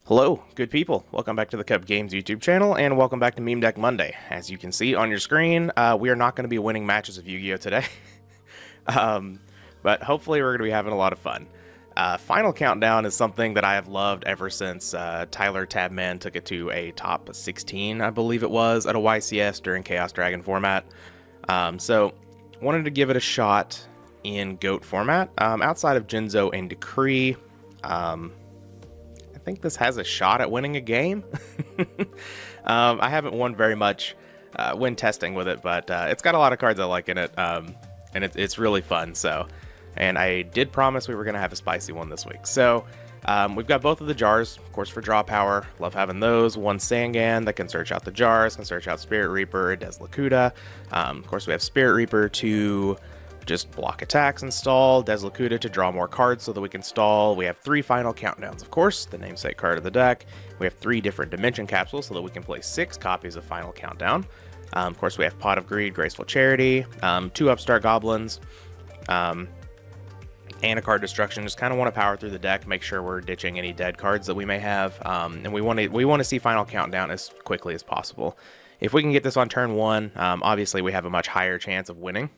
Hello, good people. Welcome back to the Kuhb Games YouTube channel, and welcome back to Meme Deck Monday. As you can see on your screen, we are not going to be winning matches of Yu-Gi-Oh today, but hopefully we're going to be having a lot of fun. Final Countdown is something that I have loved ever since Tyler Tabman took it to a top 16, I believe it was, at a YCS during Chaos Dragon format. So, wanted to give it a shot in GOAT format. Outside of Jinzo and Decree, I think this has a shot at winning a game. I haven't won very much when testing with it, but it's got a lot of cards I like in it, and it's really fun. So, and I did promise we were going to have a spicy one this week. So we've got both of the jars, of course, for draw power. Love having those. One Sangan that can search out the jars, can search out Spirit Reaper, Deslakuta. Of course, we have Spirit Reaper to just block attacks and stall, Deslakuta to draw more cards so that we can stall. We have 3 Final Countdowns, of course, the namesake card of the deck. We have 3 different Dimension Capsules so that we can play 6 copies of Final Countdown. Of course, we have Pot of Greed, Graceful Charity, 2 Upstart Goblins, and a Card Destruction. Just kind of want to power through the deck, make sure we're ditching any dead cards that we may have, and we want to see Final Countdown as quickly as possible. If we can get this on turn 1, obviously we have a much higher chance of winning.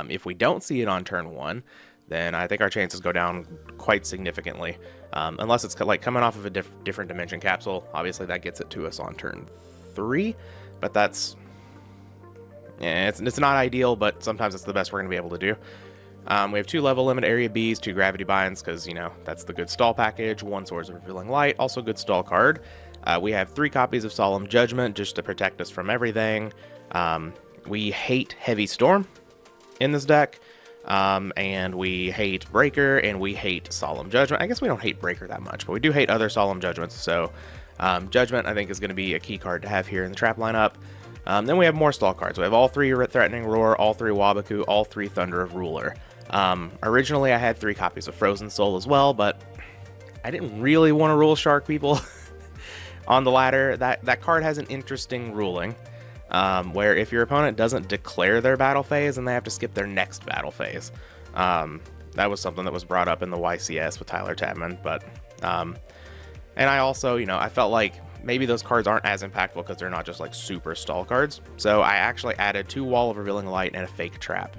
If we don't see it on turn 1, then I think our chances go down quite significantly. Unless it's like coming off of a different Dimension Capsule. Obviously that gets it to us on turn 3, but that's... yeah, it's not ideal, but sometimes it's the best we're going to be able to do. We have 2 level limit area Bs, 2 gravity binds, because, you know, that's the good stall package. 1 Swords of Revealing Light, also good stall card. We have 3 copies of Solemn Judgment, just to protect us from everything. We hate Heavy Storm in this deck, and we hate Breaker, and we hate Solemn Judgment. I guess we don't hate Breaker that much, but we do hate other Solemn Judgments, so Judgment I think is going to be a key card to have here in the trap lineup. Then we have more stall cards. We have all 3 Threatening Roar, all 3 Wabaku, all 3 Thunder of Ruler. Originally I had 3 copies of Frozen Soul as well, but I didn't really want to rule Shark people on the ladder. That card has an interesting ruling. Where if your opponent doesn't declare their battle phase, then they have to skip their next battle phase. That was something that was brought up in the YCS with Tyler Tabman, but and I also, you know, I felt like maybe those cards aren't as impactful because they're not just like super stall cards. So I actually added 2 Wall of Revealing Light and a Fake Trap,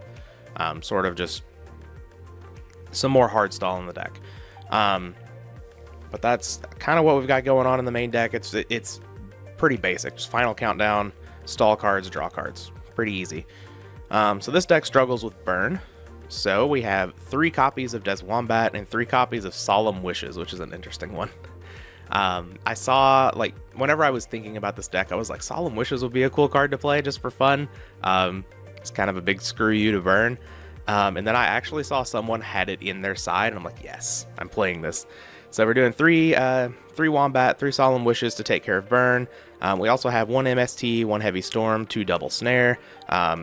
sort of just some more hard stall in the deck. But that's kind of what we've got going on in the main deck. It's pretty basic, just Final Countdown, stall cards, draw cards. Pretty easy. So this deck struggles with burn. So we have 3 copies of Deswombat and 3 copies of Solemn Wishes, which is an interesting one. I saw, like, whenever I was thinking about this deck, I was like, Solemn Wishes would be a cool card to play just for fun. It's kind of a big screw you to burn. And then I actually saw someone had it in their side, and I'm like, yes, I'm playing this. So we're doing 3 Wombat, 3 Solemn Wishes to take care of burn. We also have 1 MST, 1 Heavy Storm, 2 Double Snare.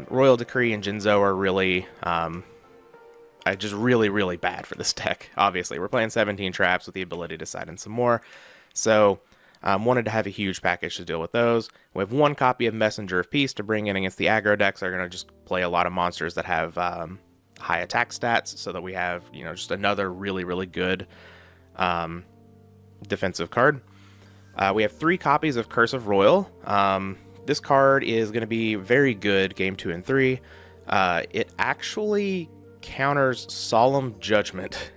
Royal Decree and Jinzo are really, just really bad for this deck. Obviously, we're playing 17 traps with the ability to side in some more. So, wanted to have a huge package to deal with those. We have 1 copy of Messenger of Peace to bring in against the aggro decks. They're going to just play a lot of monsters that have high attack stats, so that we have, you know, just another really good defensive card. We have 3 copies of Curse of Royal. This card is going to be very good game 2 and 3. It actually counters Solemn Judgment,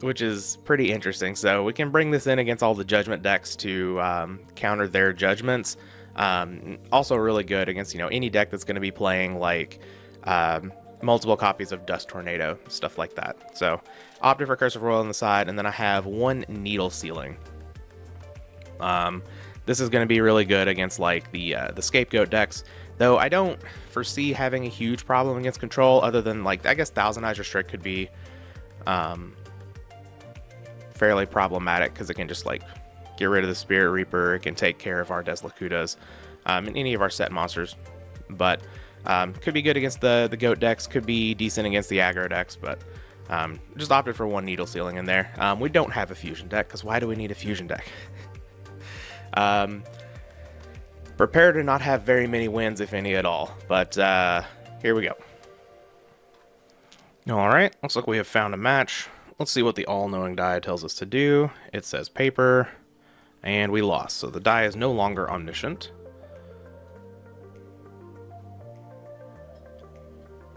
which is pretty interesting. So we can bring this in against all the Judgment decks to counter their Judgments. Also really good against, you know, any deck that's going to be playing like multiple copies of Dust Tornado, stuff like that. So opted for Curse of Royal on the side, and then I have 1 Needle Sealing. This is going to be really good against like the Scapegoat decks, though I don't foresee having a huge problem against Control, other than like, I guess Thousand Eyes Restrict could be fairly problematic because it can just like get rid of the Spirit Reaper. It can take care of our Deslakutas and any of our set monsters, but could be good against the Goat decks, could be decent against the aggro decks, but just opted for 1 Needle Sealing in there. We don't have a fusion deck, because why do we need a fusion deck? Prepare to not have very many wins, if any at all, but here we go. Alright, looks like we have found a match. let's see what the all-knowing die tells us to do. It says paper, and we lost. So the die is no longer omniscient.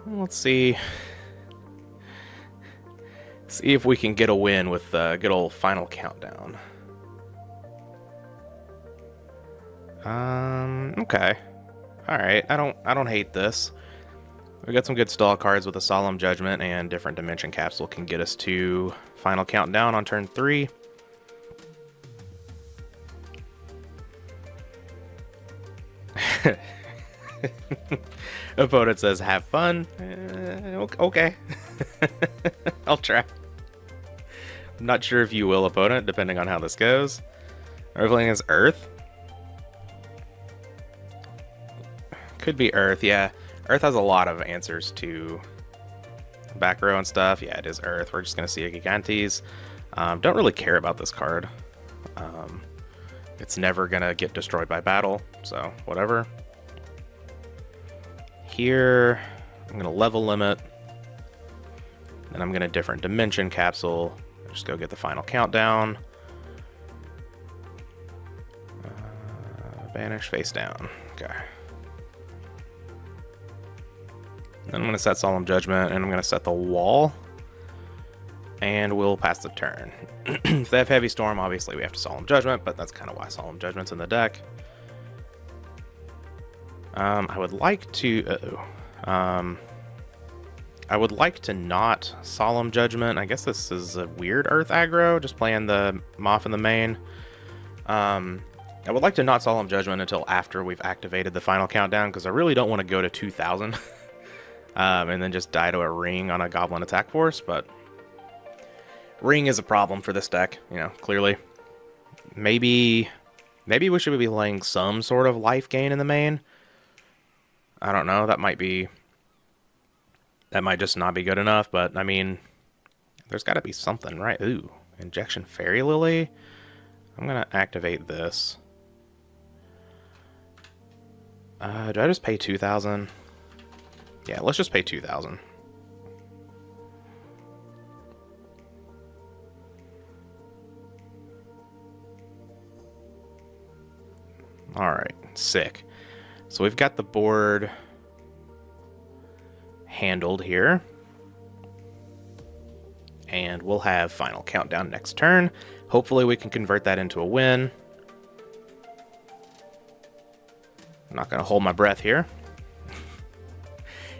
Let's see. See if we can get a win with the good old final countdown. Okay. Alright, I don't hate this. We got some good stall cards with a Solemn Judgment, and Different Dimension Capsule can get us to final countdown on turn 3. Opponent says, have fun. Okay. I'll try. I'm not sure if you will, opponent, depending on how this goes. Are we playing as Earth? Could be Earth, yeah. Earth has a lot of answers to back row and stuff. Yeah, it is Earth. We're just going to see a Gigantes. Don't really care about this card. It's never going to get destroyed by battle, so whatever. Here, I'm going to level limit. And I'm going to Different Dimension Capsule. Just go get the final countdown. Banish face down. Okay. Then I'm going to set Solemn Judgment, and I'm going to set the wall. And we'll pass the turn. If they have Heavy Storm, obviously we have to Solemn Judgment, but that's kind of why Solemn Judgment's in the deck. I would like to... I would like to not Solemn Judgment. I guess this is a weird Earth aggro, just playing the Moth in the main. I would like to not Solemn Judgment until after we've activated the final countdown, because I really don't want to go to 2,000. And then just die to a ring on a Goblin attack force, but ring is a problem for this deck, you know, clearly. Maybe we should be playing some sort of life gain in the main. I don't know, that might just not be good enough, but I mean, there's got to be something, right? Ooh, Injection Fairy Lily. I'm going to activate this. Do I just pay 2,000? Yeah, let's just pay 2,000. Alright, sick. So we've got the board handled here. And we'll have final countdown next turn. Hopefully we can convert that into a win. I'm not going to hold my breath here.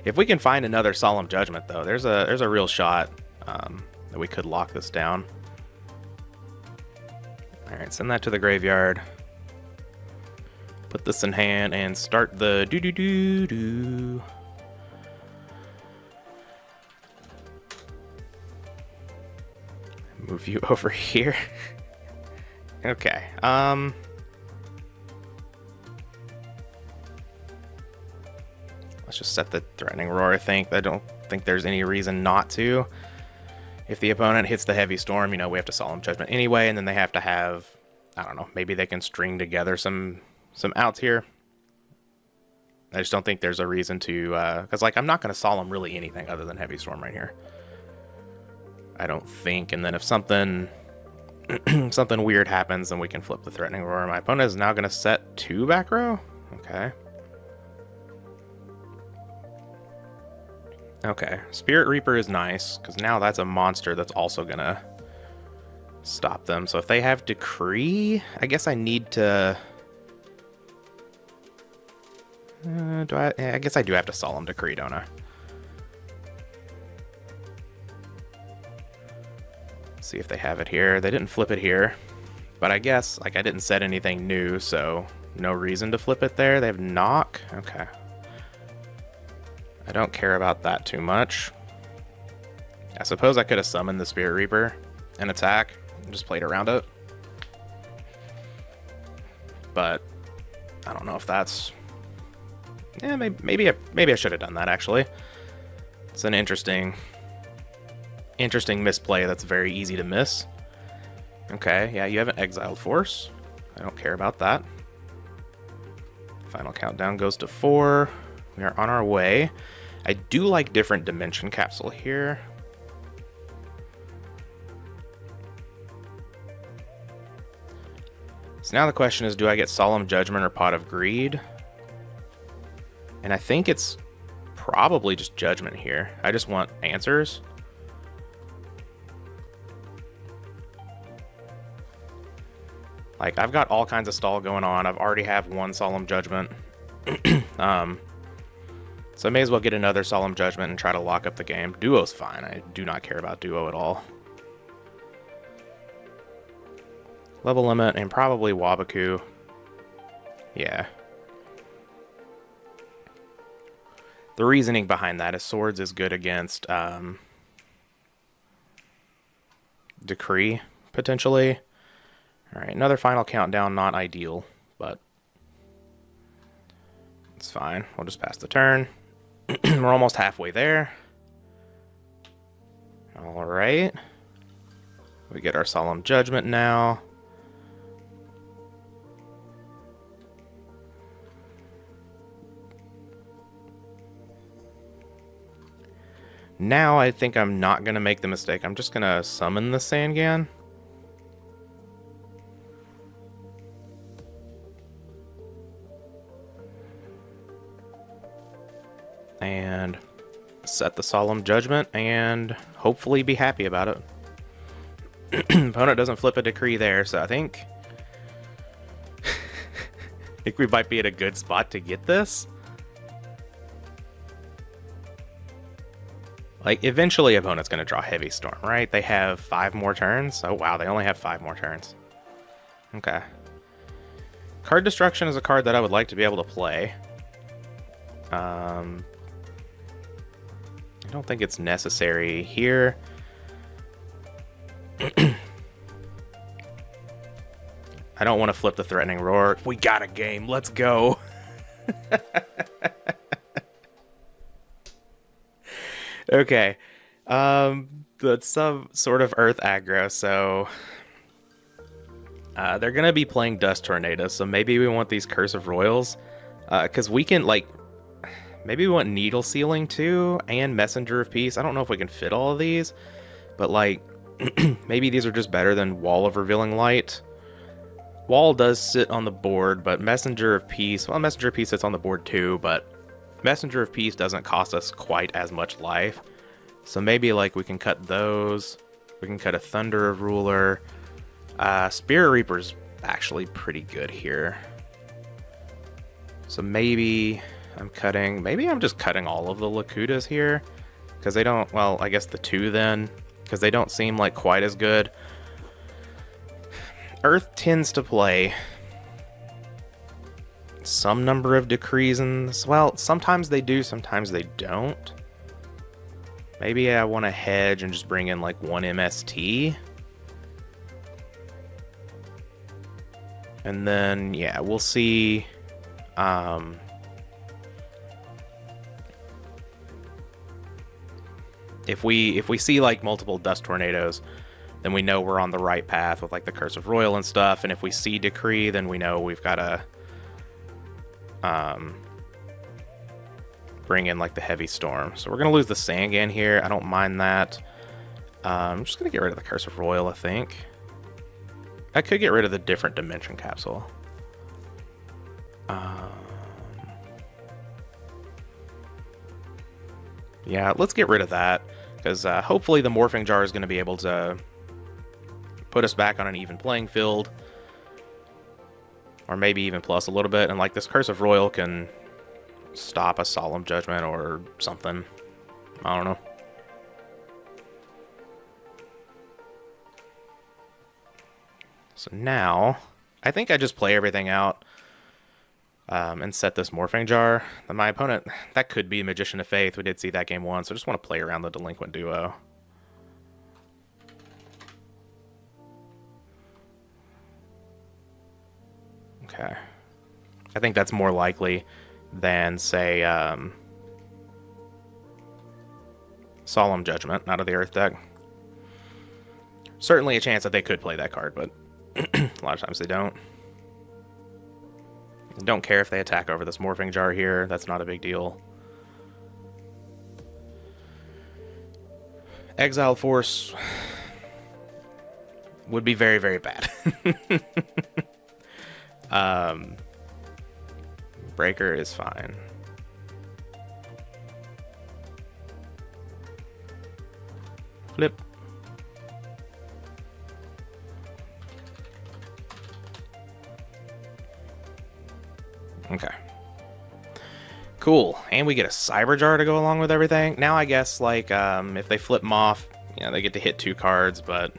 If we can find another Solemn Judgment, though, there's a real shot that we could lock this down. Alright, send that to the graveyard. Put this in hand and start the do-do-do-do. Move you over here. Okay, let's just set the Threatening Roar, I think. I don't think there's any reason not to. If the opponent hits the Heavy Storm, you know, we have to Solemn Judgment anyway, and then they have to have, I don't know, maybe they can string together some outs here. I just don't think there's a reason to, because, like, I'm not going to Solemn really anything other than Heavy Storm right here. I don't think, and then if something something weird happens, then we can flip the Threatening Roar. My opponent is now going to set 2 back row? Okay. Okay, Spirit Reaper is nice, because now that's a monster that's also going to stop them. So if they have Decree, I guess I need to... I guess I do have to Solemn Decree, don't I? See if they have it here. They didn't flip it here, but I guess, like, I didn't set anything new, so no reason to flip it there. They have Knock. Okay. I don't care about that too much. I suppose I could have summoned the Spirit Reaper and attack and just played around it. But I don't know if that's... Yeah, maybe I should have done that, actually. It's an interesting misplay that's very easy to miss. Okay, yeah, you have an exiled force. I don't care about that. Final countdown goes to 4. We are on our way. I do like Different Dimension Capsule here. So now the question is, do I get Solemn Judgment or Pot of Greed? And I think it's probably just Judgment here. I just want answers. Like, I've got all kinds of stall going on. I've already have one Solemn Judgment. So I may as well get another Solemn Judgment and try to lock up the game. Duo's fine. I do not care about Duo at all. Level limit and probably Wabaku. Yeah. The reasoning behind that is Swords is good against Decree, potentially. Alright, another final countdown, not ideal, but it's fine. We'll just pass the turn. We're almost halfway there. Alright. We get our Solemn Judgment now. Now I think I'm not going to make the mistake. I'm just going to summon the Sangan. And set the Solemn Judgment and hopefully be happy about it. Opponent doesn't flip a Decree there, so I think we might be at a good spot to get this. Like, eventually opponent's going to draw Heavy Storm, right? They have 5 more turns. Oh, wow, they only have 5 more turns. Okay. Card Destruction is a card that I would like to be able to play. I don't think it's necessary here. I don't want to flip the Threatening Roar. We got a game. Let's go. Okay. That's some sort of Earth aggro, so they're going to be playing Dust Tornado, so maybe we want these Curse of Royals. Because we can, like, maybe we want Needle Sealing too, and Messenger of Peace. I don't know if we can fit all of these, but, like, maybe these are just better than Wall of Revealing Light. Wall does sit on the board, but Messenger of Peace, well, Messenger of Peace sits on the board too, but Messenger of Peace doesn't cost us quite as much life. So maybe, like, we can cut those. We can cut a Thunder of Ruler. Spirit Reaper's actually pretty good here. So maybe maybe I'm just cutting all of the Lakutas here. Because they don't, well, I guess the 2 then. Because they don't seem like quite as good. Earth tends to play some number of Decrees in this. Well, sometimes they do, sometimes they don't. Maybe I want to hedge and just bring in like 1 MST. And then, yeah, we'll see. If we see like multiple Dust Tornadoes, then we know we're on the right path with like the Curse of Royal and stuff. And if we see Decree, then we know we've got to bring in like the Heavy Storm. So we're going to lose the Sangan here. I don't mind that. I'm just going to get rid of the Curse of Royal, I think. I could get rid of the Different Dimension Capsule. Yeah, let's get rid of that. Because hopefully the Morphing Jar is going to be able to put us back on an even playing field. Or maybe even plus a little bit. And like this Curse of Royal can stop a Solemn Judgment or something. I don't know. So now, I think I just play everything out and set this Morphing Jar. And my opponent, that could be Magician of Faith. We did see that game once, so I just want to play around the Delinquent Duo. Okay. I think that's more likely than, say, Solemn Judgment out of the Earth deck. Certainly a chance that they could play that card, but a lot of times they don't. Don't care if they attack over this Morphing Jar here. That's not a big deal. Exile Force would be very, very bad. Breaker is fine. Flip. Okay. Cool. And we get a Cyber Jar to go along with everything. Now I guess, like, if they flip them off, you know, they get to hit 2 cards, but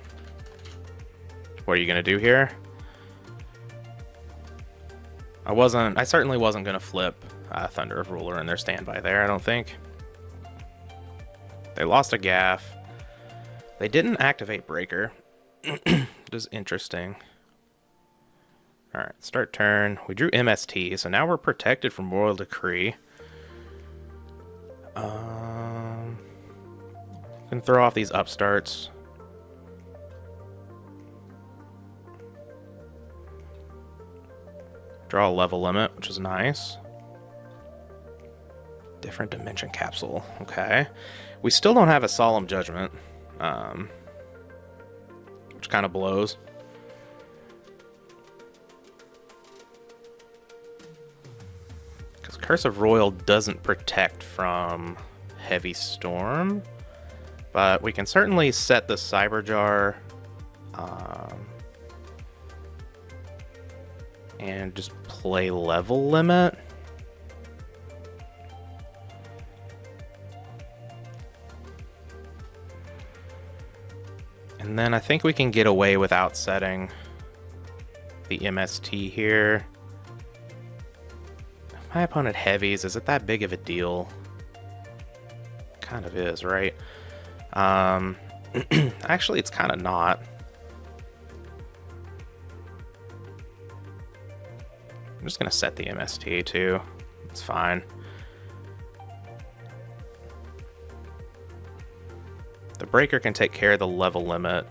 what are you going to do here? I certainly wasn't going to flip Thunder of Ruler in their standby there, I don't think. They lost a Gaff. They didn't activate Breaker. Which is interesting. Alright, start turn. We drew MST, so now we're protected from Royal Decree. Can throw off these upstarts. Draw a level limit, which is nice. Different dimension capsule. Okay. We still don't have a Solemn Judgment, which kind of blows. Because Curse of Royal doesn't protect from Heavy Storm, but we can certainly set the Cyber Jar and just play level limit. And then I think we can get away without setting the MST here. If my opponent heavies, is it that big of a deal? Kind of is, right? Actually, it's kind of not. I'm just going to set the MST too. It's fine. The Breaker can take care of the level limit,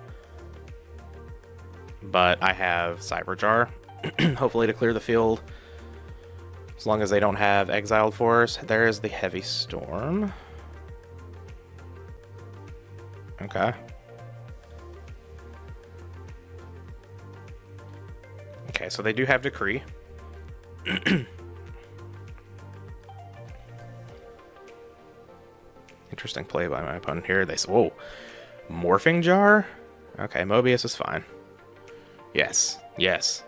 but I have Cyber Jar, hopefully to clear the field, as long as they don't have Exiled Force. There is the Heavy Storm. Okay. Okay, so they do have Decree. Interesting play by my opponent here. They said, whoa, Morphing Jar? Okay, Mobius is fine. Yes, yes.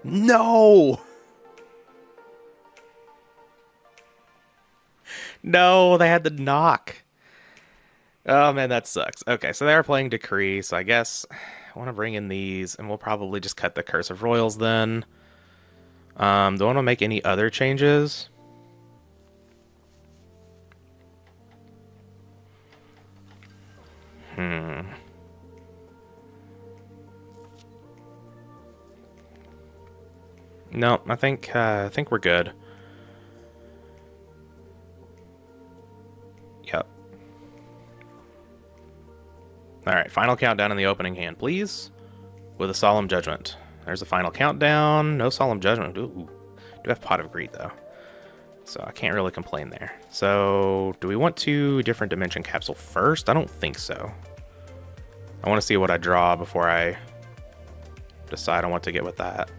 No! No, they had the knock. Oh man, that sucks. Okay, so they are playing Decree, so I guess I want to bring in these, and we'll probably just cut the Curse of Royals then. Do I want to make any other changes? No, I think we're good. Yep. All right, final countdown in the opening hand, please, with a Solemn Judgment. There's a final countdown. No Solemn Judgment. Ooh, do have Pot of Greed though, so I can't really complain there. So, do we want to different dimension capsule first? I don't think so. I want to see what I draw before I decide on what to get with that.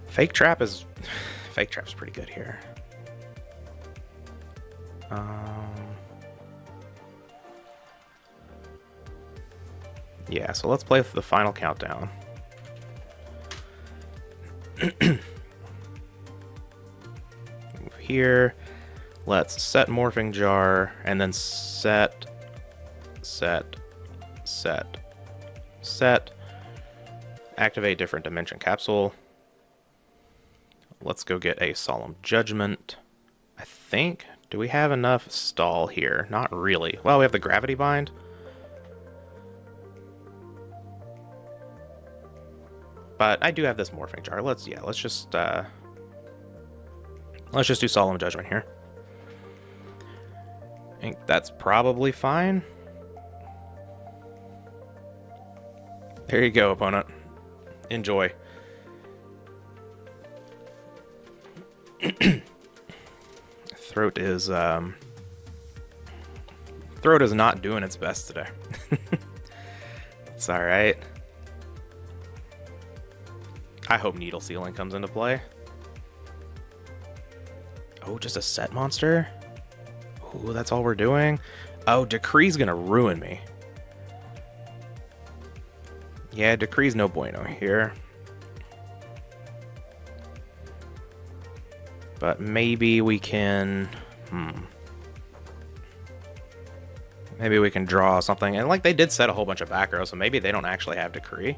Fake Trap's pretty good here. Yeah, so let's play the final countdown. Move here. Let's set Morphing Jar, and then set. Activate different dimension capsule. Let's go get a Solemn Judgment. I think. Do we have enough stall here? Not really. Well, we have the Gravity Bind. But I do have this Morphing Jar. Let's just do Solemn Judgment here. I think that's probably fine. There you go, opponent. Enjoy. Throat is not doing its best today. It's all right. I hope Needle Sealing comes into play. Oh, just a set monster? Oh, that's all we're doing? Oh, Decree's gonna ruin me. Yeah, Decree's no bueno here. But maybe we can... Maybe we can draw something. And like they did set a whole bunch of back rows, so maybe they don't actually have Decree.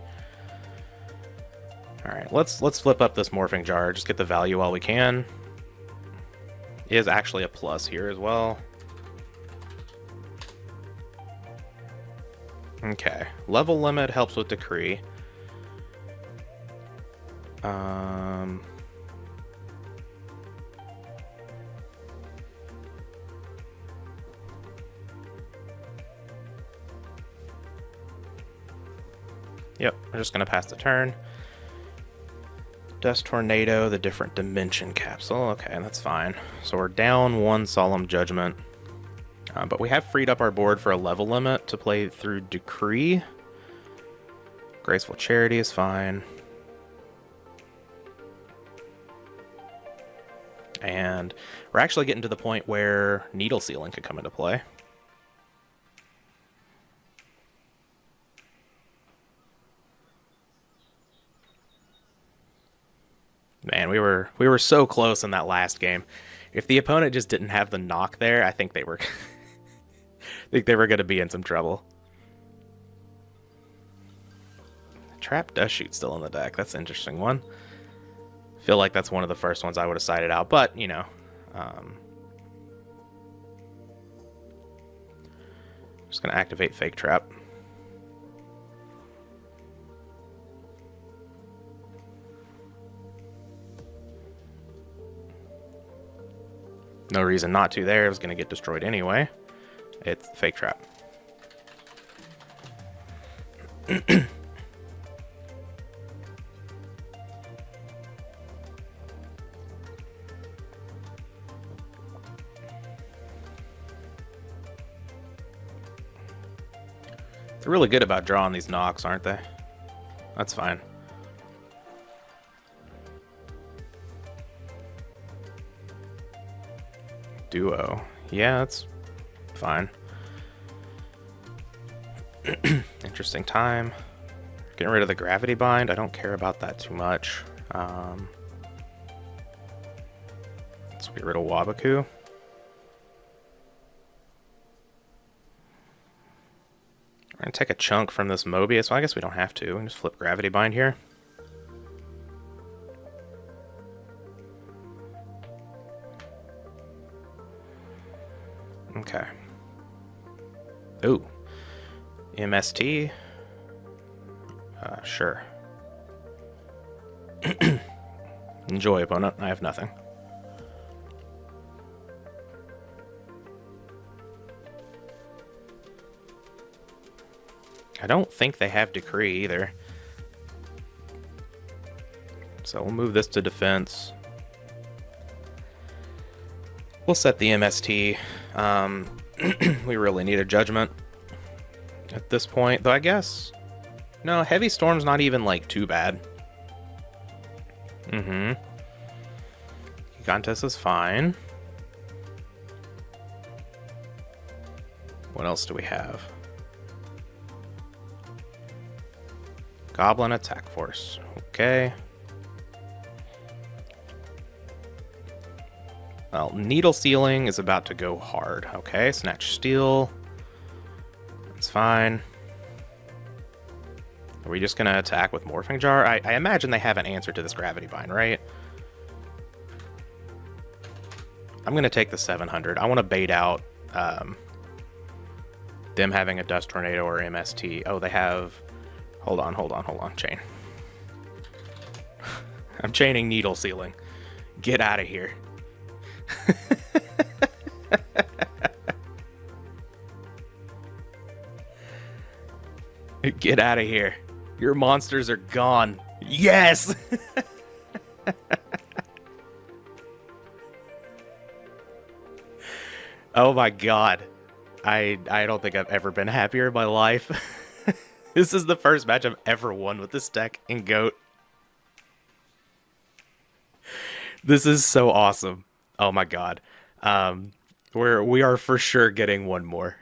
Alright, let's flip up this Morphing Jar. Just get the value while we can. It is actually a plus here as well. Okay. Level limit helps with Decree. Yep, we're just going to pass the turn. Dust Tornado, the different dimension capsule. Okay, that's fine. So we're down 1 Solemn Judgment. But we have freed up our board for a level limit to play through Decree. Graceful Charity is fine. And we're actually getting to the point where Needle Sealing could come into play. Man, we were so close in that last game. If the opponent just didn't have the knock there, I think they were going to be in some trouble. Trap Dust Shoot still in the deck. That's an interesting one. Feel like that's one of the first ones I would have sided out, but you know, just gonna activate Fake Trap. No reason not to there. It was going to get destroyed anyway. It's Fake Trap. They're really good about drawing these knocks, aren't they? That's fine. Duo. Yeah, that's fine. Interesting time. Getting rid of the Gravity Bind. I don't care about that too much. Let's get rid of Wabaku. We're going to take a chunk from this Mobius. Well, I guess we don't have to. We can just flip Gravity Bind here. Okay. Ooh. MST. Sure. Enjoy, opponent. I have nothing. I don't think they have Decree either. So we'll move this to defense. We'll set the MST. We really need a Judgment at this point, though I guess... No, Heavy Storm's not even, like, too bad. Gigantes is fine. What else do we have? Goblin Attack Force. Okay. Well, Needle Sealing is about to go hard. Okay, Snatch Steel. That's fine. Are we just going to attack with Morphing Jar? I imagine they have an answer to this Gravity Bind, right? I'm going to take the 700. I want to bait out them having a Dust Tornado or MST. Oh, they have... Hold on. Chain. I'm chaining Needle Sealing. Get out of here. Get out of here. Your monsters are gone. Yes! Oh my god. I don't think I've ever been happier in my life. This is the first match I've ever won with this deck in GOAT. This is so awesome. Oh my god. We are for sure getting one more.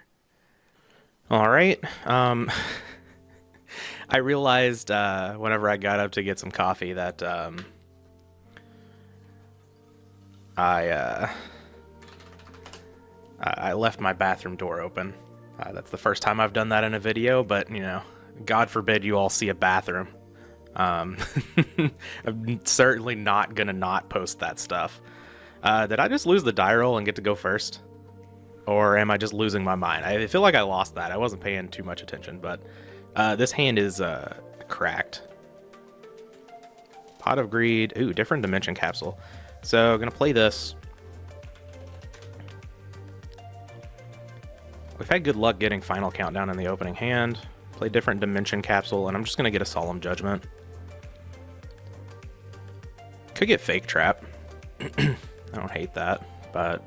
All right. I realized whenever I got up to get some coffee that I I left my bathroom door open. That's the first time I've done that in a video, but you know, God forbid you all see a bathroom. I'm certainly not gonna not post that stuff. Did I just lose the die roll and get to go first? Or am I just losing my mind? I feel like I lost that. I wasn't paying too much attention, but this hand is cracked. Pot of Greed. Ooh, different dimension capsule. So I'm going to play this. We've had good luck getting Final Countdown in the opening hand. Play different dimension capsule, and I'm just going to get a Solemn Judgment. Could get Fake Trap. I don't hate that, but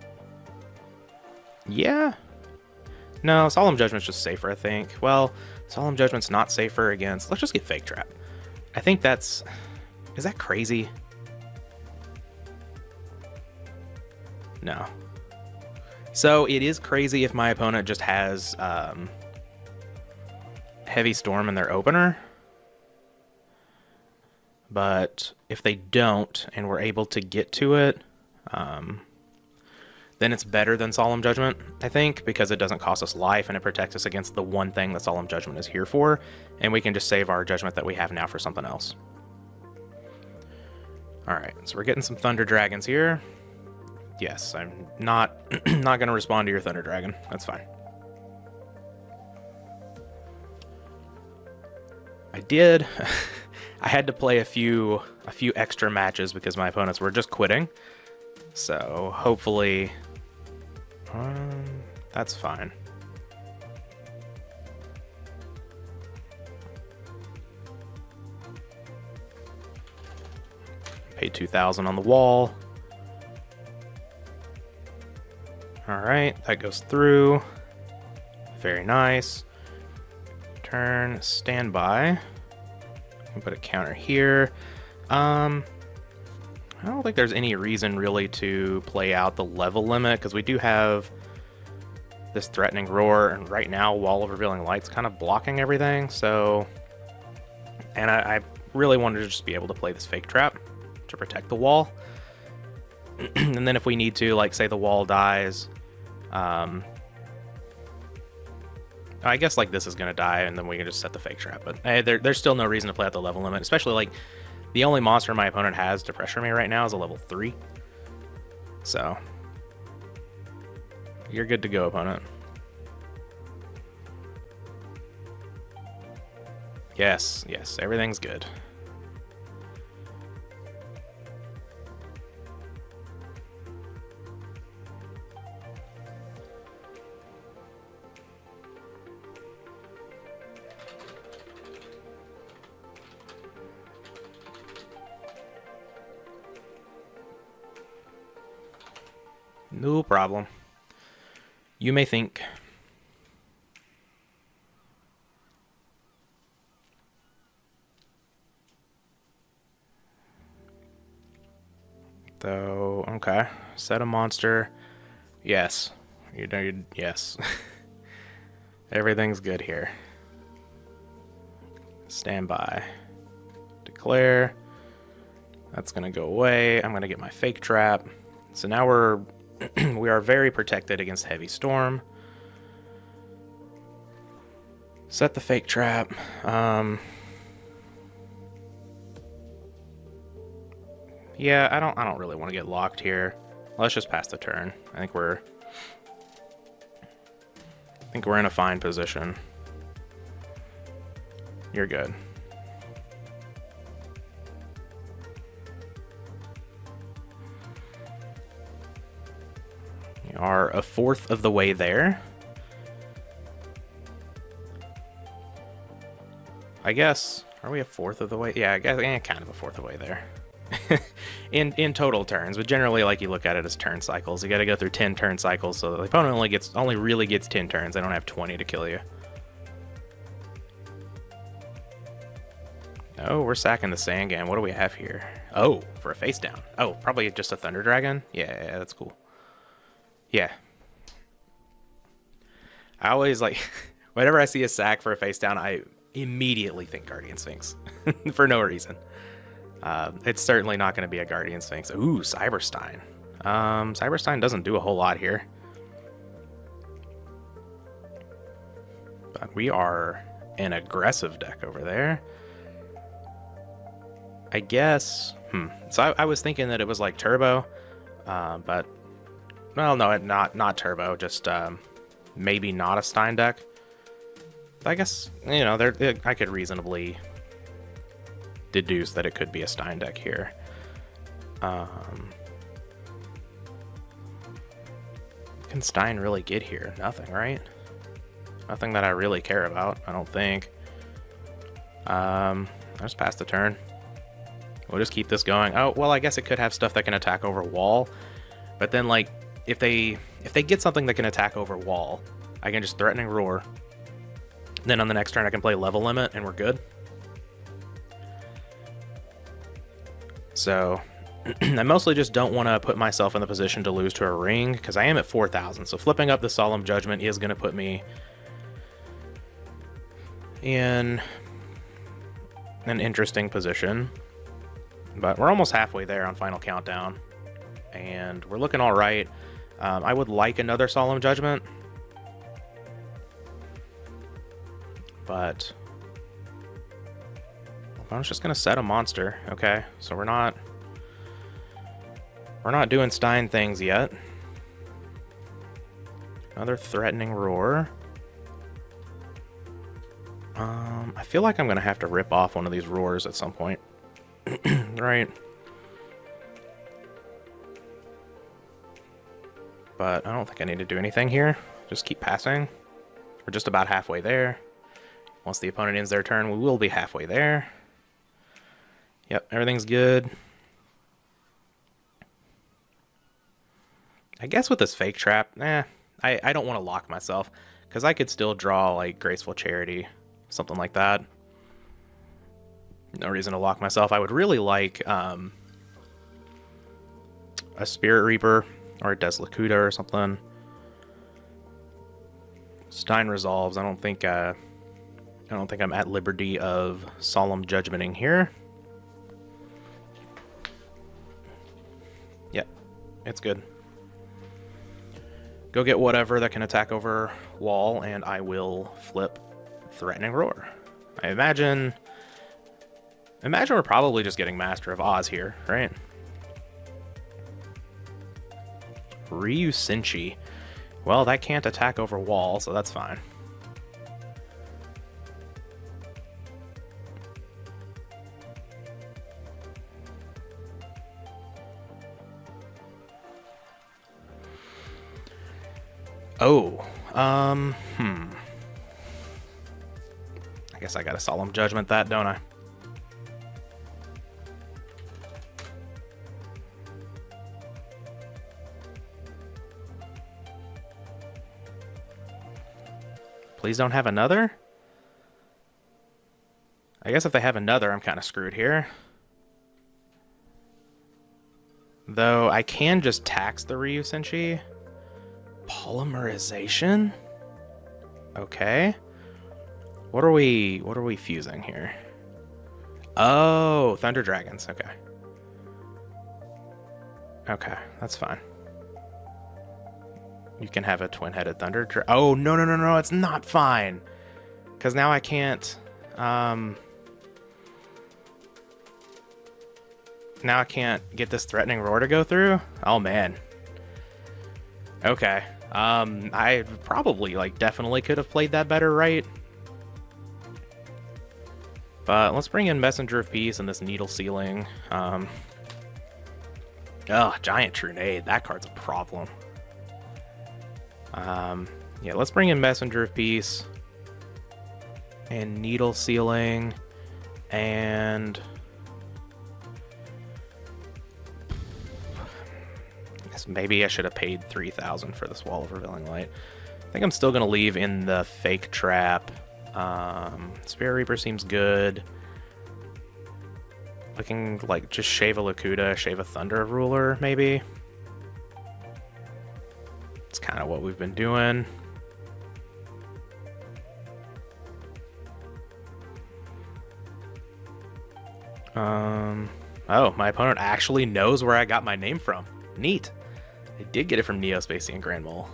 yeah. No, Solemn Judgment's just safer, I think. Well, Solemn Judgment's not safer against... Let's just get Fake Trap. I think that's... Is that crazy? No. So it is crazy if my opponent just has Heavy Storm in their opener. But if they don't, and we're able to get to it, then it's better than Solemn Judgment, I think, because it doesn't cost us life and it protects us against the one thing that Solemn Judgment is here for, and we can just save our judgment that we have now for something else. Alright, so we're getting some Thunder Dragons here. Yes, I'm not not going to respond to your Thunder Dragon. That's fine. I did. I had to play a few extra matches because my opponents were just quitting. So hopefully that's fine. Pay 2,000 on the wall. All right, that goes through. Very nice. Turn, standby. Put a counter here. I don't think there's any reason really to play out the level limit because we do have this Threatening Roar, and right now Wall of Revealing Light's kind of blocking everything. So, and I really wanted to just be able to play this Fake Trap to protect the wall. And then if we need to, like say the wall dies, I guess like this is gonna die, and then we can just set the Fake Trap. But there's still no reason to play out the level limit, especially like the only monster my opponent has to pressure me right now is a level 3. So you're good to go, opponent. Yes, yes, everything's good. No problem. You may think. Though, okay. Set a monster. Yes. You know, yes. Everything's good here. Stand by. Declare. That's gonna go away. I'm gonna get my Fake Trap. So now we are very protected against Heavy Storm. Set the Fake Trap. Yeah, I don't really want to get locked here. Let's just pass the turn. I think we're in a fine position. You're good. We are a fourth of the way there. I guess. Are we a fourth of the way? Yeah, I guess kind of a fourth of the way there. in total turns, but generally, like, you look at it as turn cycles. You got to go through 10 turn cycles, so the opponent only really gets 10 turns. They don't have 20 to kill you. Oh, we're sacking the Sangam. What do we have here? Oh, for a face down. Oh, probably just a Thunder Dragon. Yeah, that's cool. Yeah. I always like, whenever I see a sack for a face down, I immediately think Guardian Sphinx for no reason. It's certainly not going to be a Guardian Sphinx. Ooh, Cyberstein. Cyberstein doesn't do a whole lot here. But we are an aggressive deck over there. I guess, So I was thinking that it was like Turbo, but, well, no, not Turbo, just maybe not a Stein deck. But I guess, you know, I could reasonably deduce that it could be a Stein deck here. Can Stein really get here? Nothing, right? Nothing that I really care about, I don't think. I'll just pass the turn. We'll just keep this going. Oh, well, I guess it could have stuff that can attack over wall. But then, like, if they get something that can attack over wall, I can just Threatening Roar. Then on the next turn, I can play Level Limit, and we're good. So, I mostly just don't want to put myself in the position to lose to a ring, because I am at 4,000. So flipping up the Solemn Judgment is going to put me in an interesting position. But we're almost halfway there on Final Countdown, and we're looking all right. I would like another Solemn Judgment, but I was just gonna set a monster. Okay, so we're not doing Stein things yet. Another Threatening Roar. I feel like I'm gonna have to rip off one of these roars at some point. Right. But I don't think I need to do anything here. Just keep passing. We're just about halfway there. Once the opponent ends their turn, we will be halfway there. Yep, everything's good. I guess with this fake trap, I don't want to lock myself, because I could still draw like Graceful Charity, something like that. No reason to lock myself. I would really like a Spirit Reaper or a Deslakuta or something. Stein resolves. I don't think I'm at liberty of Solemn Judgmenting here. Yep, it's good. Go get whatever that can attack over wall, and I will flip Threatening Roar. I imagine we're probably just getting Master of Oz here, right? Ryu Senshi. Well, that can't attack over wall, so that's fine. Oh, I guess I got a Solemn Judgment that, don't I? Please don't have another? I guess if they have another, I'm kind of screwed here. Though I can just tax the Ryu Senshi. Polymerization? Okay. What are we fusing here? Oh, Thunder Dragons. Okay. Okay, that's fine. You can have a twin-headed Thunder Oh, no, it's not fine. Because now I can't, now I can't get this Threatening Roar to go through? Oh, man. Okay. I probably, like, definitely could have played that better, right? But let's bring in Messenger of Peace and this Needle Sealing. Oh, Giant Trunade. That card's a problem. Yeah, let's bring in Messenger of Peace and Needle Sealing, and I guess maybe I should have paid 3,000 for this Wall of Revealing Light. I think I'm still gonna leave in the fake trap. Spirit Reaper seems good. Looking like just shave a Lakuta, shave a Thunder Ruler, maybe. It's kind of what we've been doing. Oh, my opponent actually knows where I got my name from. Neat. I did get it from Neospacey and Grand Mole.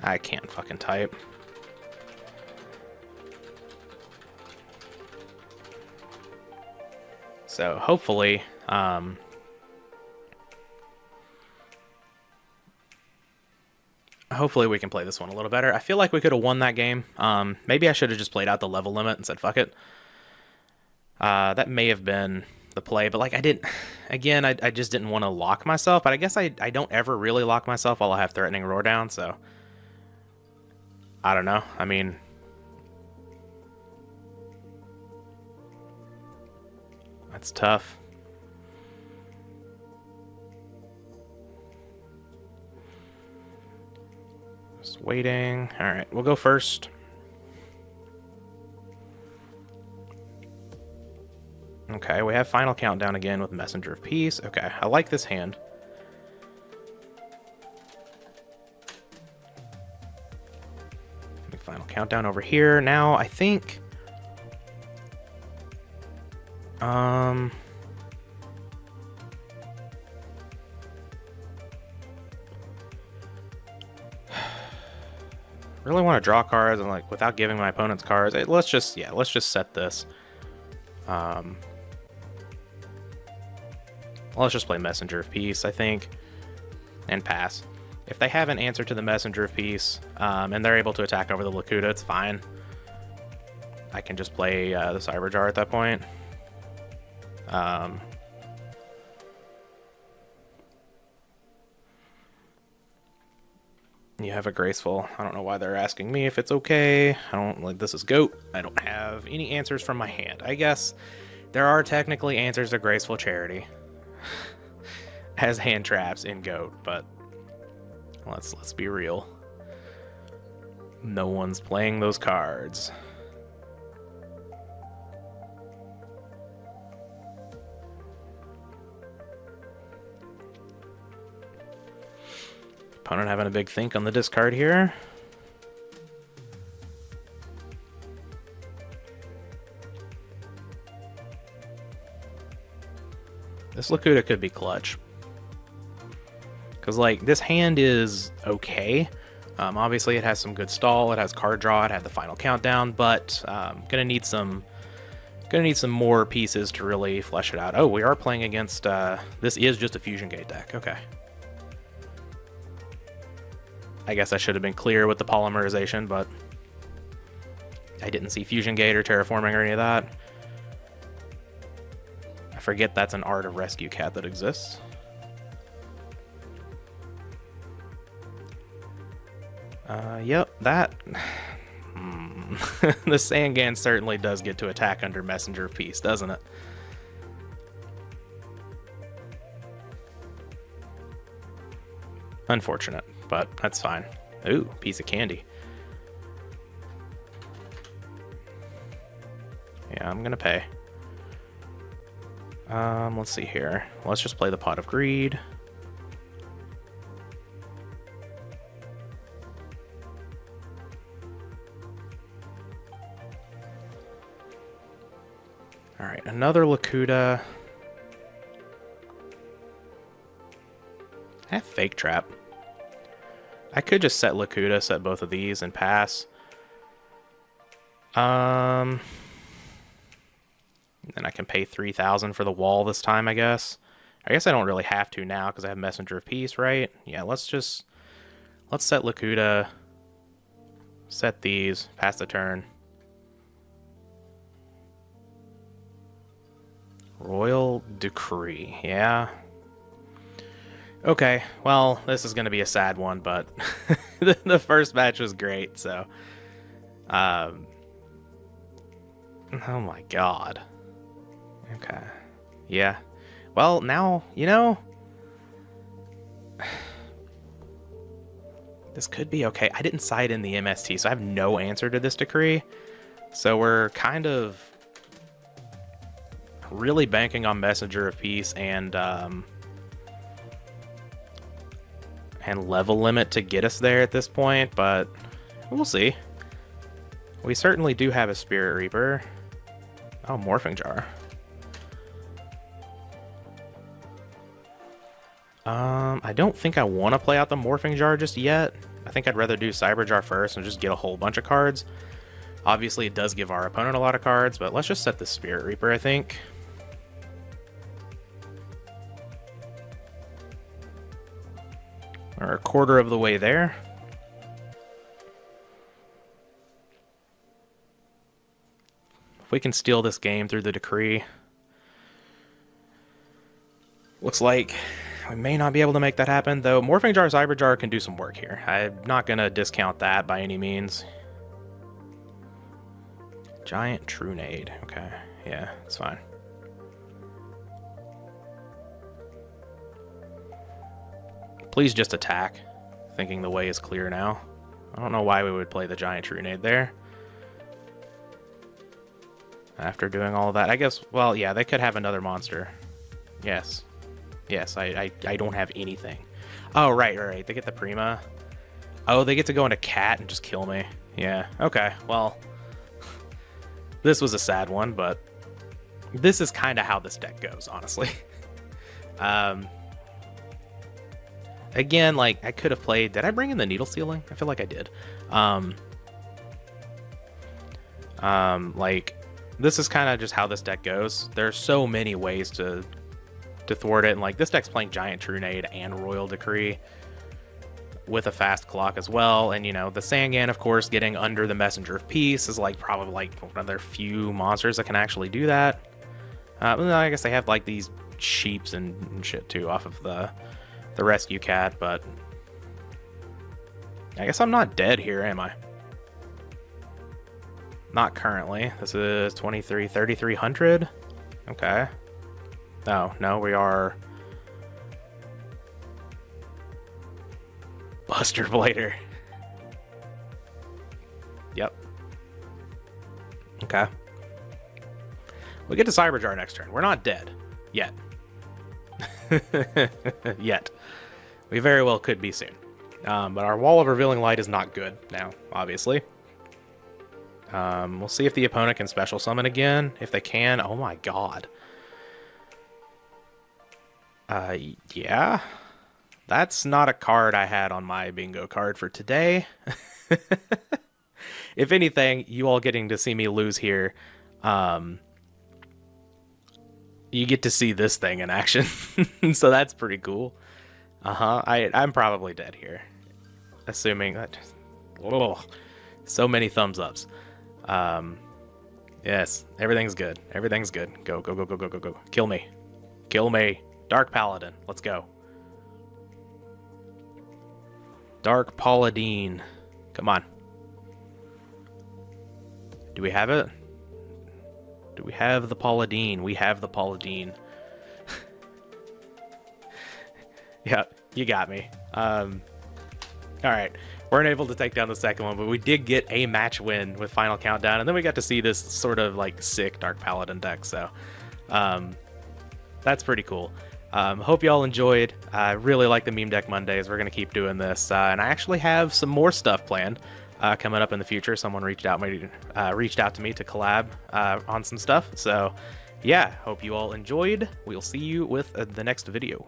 I can't fucking type. So hopefully, hopefully we can play this one a little better. I feel like we could have won that game. Maybe I should have just played out the level limit and said fuck it. That may have been the play, but like I didn't. Again, I just didn't want to lock myself. But I guess I don't ever really lock myself while I have threatening roar down. So I don't know. I mean, that's tough. Just waiting. All right, we'll go first. Okay, we have Final Countdown again with Messenger of Peace. Okay, I like this hand. Final Countdown over here. Now, I think... really want to draw cards and like without giving my opponent's cards. Let's just set this. Let's just play Messenger of Peace, I think, and pass. If they have an answer to the Messenger of Peace, and they're able to attack over the Lakuta, it's fine. I can just play the Cyber Jar at that point. You have a Graceful. I don't know why they're asking me if it's okay. I don't like this is Goat. I don't have any answers from my hand. I guess there are technically answers to Graceful Charity as hand traps in Goat, but let's be real. No one's playing those cards. Opponent having a big think on the discard here. This Lakuta could be clutch. Because, like, this hand is okay. Obviously, it has some good stall. It has card draw. It had the Final Countdown. But gonna need some more pieces to really flesh it out. Oh, we are playing against... this is just a Fusion Gate deck. Okay. I guess I should have been clear with the polymerization, but I didn't see Fusion Gate or Terraforming or any of that. I forget that's an Art of Rescue Cat that exists. Yep, that... the Sangan certainly does get to attack under Messenger of Peace, doesn't it? Unfortunate, but that's fine. Ooh, piece of candy. Yeah, I'm gonna pay. Let's see here. Let's just play the Pot of Greed. Alright, another Lakuta. I have Fake Trap. I could just set Lakuta, set both of these, and pass. And I can pay 3,000 for the wall this time, I guess. I guess I don't really have to now because I have Messenger of Peace, right? Yeah, let's set Lakuta, set these, pass the turn. Royal Decree, yeah. Okay, well, this is going to be a sad one, but the first match was great, so... oh my god. Okay. Yeah. Well, now, you know, this could be okay. I didn't side in the MST, so I have no answer to this decree. So we're kind of really banking on Messenger of Peace and level limit to get us there at this point, but we'll see. We certainly do have a Spirit Reaper. Oh, Morphing Jar. I don't think I want to play out the Morphing Jar just yet. I think I'd rather do Cyber Jar first and just get a whole bunch of cards. Obviously, it does give our opponent a lot of cards, but let's just set the Spirit Reaper, I think. We're a quarter of the way there. If we can steal this game through the decree, looks like we may not be able to make that happen, though Morphing Jar, Cyber Jar can do some work here. I'm not going to discount that by any means. Giant Trunade. Okay, yeah, it's fine. Please just attack, thinking the way is clear now. I don't know why we would play the Giant Trunade there. After doing all of that, I guess, well, yeah, they could have another monster. Yes. Yes, I don't have anything. Oh, right. They get the Prima. Oh, they get to go into Cat and just kill me. Yeah, okay, well, this was a sad one, but this is kind of how this deck goes, honestly. Again, like, I could have played... Did I bring in the Needle Stealing? I feel like I did. Like, this is kind of just how this deck goes. There's so many ways to thwart it, and, like, this deck's playing Giant Trunade and Royal Decree with a fast clock as well, and, you know, the Sangan, of course, getting under the Messenger of Peace is, like, probably, like, one of their few monsters that can actually do that. I guess they have, like, these sheeps and shit, too, off of the Rescue Cat, but I guess I'm not dead here, am I? Not currently. This is 3,300. Okay. Oh, no, we are Buster Blader. Yep. Okay. We get to Cyber Jar next turn. We're not dead. Yet. Yet. We very well could be soon. But our Wall of Revealing Light is not good now, obviously. We'll see if the opponent can special summon again. If they can, oh my god. Yeah. That's not a card I had on my bingo card for today. If anything, you all getting to see me lose here, you get to see this thing in action. So that's pretty cool. I'm probably dead here. Assuming that... Oh, so many thumbs ups. Yes, everything's good. Everything's good. Go, go, go, go, go, go, go. Kill me. Kill me. Dark Paladin. Let's go. Dark Paladin. Come on. Do we have it? Do we have the Paladin? We have the Paladin. Yeah, you got me. Alright. Weren't able to take down the second one, but we did get a match win with Final Countdown, and then we got to see this sort of like sick Dark Paladin deck, so that's pretty cool. Hope y'all enjoyed. I really like the Meme Deck Mondays. We're going to keep doing this, and I actually have some more stuff planned coming up in the future. Someone reached out to me to collab on some stuff, so yeah, hope you all enjoyed. We'll see you with the next video.